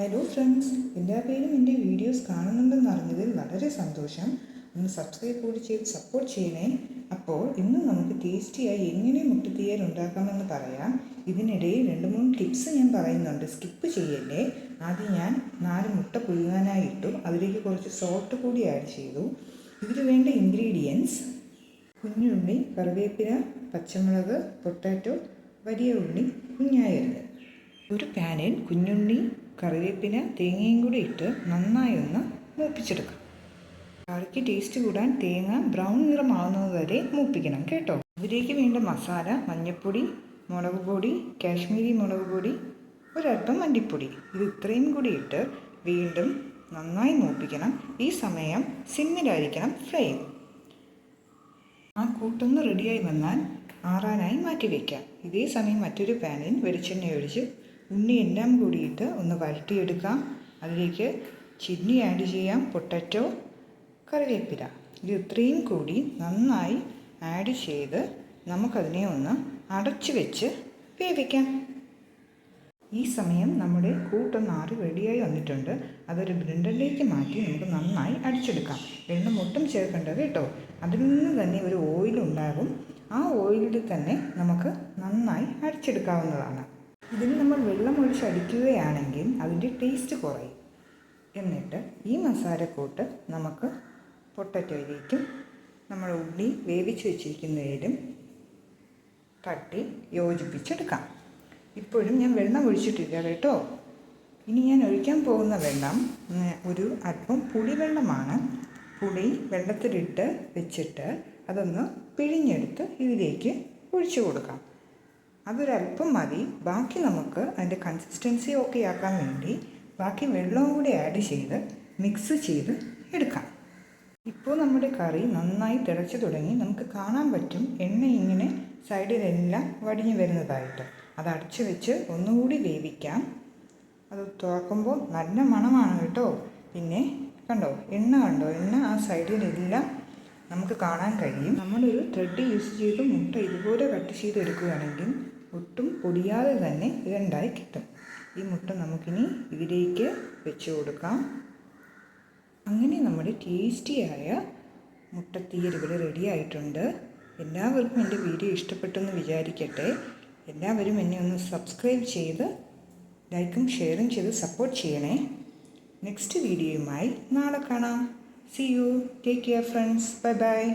Hello friends, എല്ലാവരും എൻ്റെ videos കാണുന്നുണ്ടെന്ന് അറിഞ്ഞതിൽ വളരെ സന്തോഷം. ഒന്ന് സബ്സ്ക്രൈബ് കൂടി ചെയ്ത് സപ്പോർട്ട് ചെയ്യണേ. അപ്പോൾ ഇന്ന് നമുക്ക് ടേസ്റ്റിയായി എങ്ങനെ മുട്ടത്തീയൽ ഉണ്ടാക്കാമെന്ന് പറയാം. ഇതിനിടയിൽ 2-3 ടിപ്സ് ഞാൻ പറയുന്നുണ്ട്, സ്കിപ്പ് ചെയ്യല്ലേ. ആദ്യം ഞാൻ 4 മുട്ട പുഴുങ്ങാനായി ഇട്ടു. അതിലേക്ക് കുറച്ച് സോൾട്ട് കൂടി ആഡ് ചെയ്തു. ഇതിൽ വേണ്ട ഇൻഗ്രീഡിയൻസ്: കുഞ്ഞുള്ളി, കറിവേപ്പില, പച്ചമുളക്, പൊട്ടാറ്റോ, വലിയ ഉള്ളി കുഞ്ഞായരിഞ്ഞ്. ഒരു പാനിൽ കുഞ്ഞുള്ളി, കറിവേപ്പില, തേങ്ങയും കൂടി ഇട്ട് നന്നായി ഒന്ന് മൂപ്പിച്ചെടുക്കാം. കറിക്ക് ടേസ്റ്റ് കൂടാൻ തേങ്ങ ബ്രൗൺ നിറമാവുന്നത് വരെ മൂപ്പിക്കണം കേട്ടോ. ഇതിലേക്ക് വേണ്ട മസാല: മഞ്ഞൾപ്പൊടി, മുളക് പൊടി, കാശ്മീരി മുളക് പൊടി, ഒരൽപ്പം മല്ലിപ്പൊടി. ഇത് ഇത്രയും കൂടി ഇട്ട് വീണ്ടും നന്നായി മൂപ്പിക്കണം. ഈ സമയം സിമ്മിലായിരിക്കണം ഫ്ലെയിം. ആ കൂട്ടൊന്ന് റെഡിയായി വന്നാൽ ആറാനായി മാറ്റി വയ്ക്കാം. ഇതേ സമയം മറ്റൊരു പാനിൽ വെളിച്ചെണ്ണ ഒഴിച്ച് ഉള്ളി എല്ലാം കൂടിയിട്ട് ഒന്ന് വഴറ്റിയെടുക്കാം. അതിലേക്ക് ചില്ലി ആഡ് ചെയ്യാം, പൊട്ടാറ്റോ, കറിവേപ്പില. ഇത് ഇത്രയും കൂടി നന്നായി ആഡ് ചെയ്ത് നമുക്കതിനെ ഒന്ന് അടച്ചു വെച്ച് വേവിക്കാം. ഈ സമയം നമ്മുടെ കൂട്ടൊന്നാറി റെഡിയായി വന്നിട്ടുണ്ട്. അതൊരു ബ്ലെൻഡറിലേക്ക് മാറ്റി നമുക്ക് നന്നായി അടിച്ചെടുക്കാം. വെള്ളം ഒട്ടും ചേർക്കേണ്ട കേട്ടോ. അതിൽ നിന്ന് തന്നെ ഒരു ഓയിൽ ഉണ്ടാകും. ആ ഓയിലിൽ തന്നെ നമുക്ക് നന്നായി അടിച്ചെടുക്കാവുന്നതാണ്. ഇതിൽ നമ്മൾ വെള്ളം ഒഴിച്ച് അടിക്കുകയാണെങ്കിൽ അതിൻ്റെ ടേസ്റ്റ് കുറയും. എന്നിട്ട് ഈ മസാലക്കൂട്ട് നമുക്ക് പൊട്ടറ്റോയിലേക്കും നമ്മൾ ഉള്ളി വേവിച്ച് വെച്ചിരിക്കുന്നതിലും തട്ടി യോജിപ്പിച്ചെടുക്കാം. ഇപ്പോഴും ഞാൻ വെള്ളം ഒഴിച്ചിട്ടില്ല കേട്ടോ. ഇനി ഞാൻ ഒഴിക്കാൻ പോകുന്ന വെള്ളം ഒരു അല്പം പുളിവെള്ളമാണ്. പുളി വെള്ളത്തിലിട്ട് വെച്ചിട്ട് അതൊന്ന് പിഴിഞ്ഞെടുത്ത് ഇതിലേക്ക് ഒഴിച്ചു കൊടുക്കാം. അതൊരല്പം മതി. ബാക്കി നമുക്ക് അതിൻ്റെ കൺസിസ്റ്റൻസി ഒക്കെ ആക്കാൻ വേണ്ടി ബാക്കി വെള്ളവും കൂടി ആഡ് ചെയ്ത് മിക്സ് ചെയ്ത് എടുക്കാം. ഇപ്പോൾ നമ്മുടെ കറി നന്നായി തിളച്ച് തുടങ്ങി. നമുക്ക് കാണാൻ പറ്റും എണ്ണ ഇങ്ങനെ സൈഡിലെല്ലാം വടിഞ്ഞു വരുന്നതായിട്ട്. അത് അടച്ചു വെച്ച് ഒന്നുകൂടി വേവിക്കാം. അത് തുറക്കുമ്പോൾ നല്ല മണമാണ് കേട്ടോ. പിന്നെ കണ്ടോ, എണ്ണ ആ സൈഡിലെല്ലാം നമുക്ക് കാണാൻ കഴിയും. നമ്മളൊരു ത്രെഡ് യൂസ് ചെയ്ത് മുട്ട ഇതുപോലെ കട്ട് ചെയ്തെടുക്കുകയാണെങ്കിൽ ഒട്ടും പൊടിയാതെ തന്നെ രണ്ടായി കിട്ടും. ഈ മുട്ട നമുക്കിനി ഇതിലേക്ക് വെച്ച് കൊടുക്കാം. അങ്ങനെ നമ്മുടെ ടേസ്റ്റിയായ മുട്ടത്തീയൽ ഇവിടെ റെഡി ആയിട്ടുണ്ട്. എല്ലാവർക്കും എൻ്റെ വീഡിയോ ഇഷ്ടപ്പെട്ടെന്ന് വിചാരിക്കട്ടെ. എല്ലാവരും എന്നെ ഒന്ന് സബ്സ്ക്രൈബ് ചെയ്ത് ലൈക്കും ഷെയറും ചെയ്ത് സപ്പോർട്ട് ചെയ്യണേ. നെക്സ്റ്റ് വീഡിയോയുമായി നാളെ കാണാം. See you. Take care friends. Bye bye.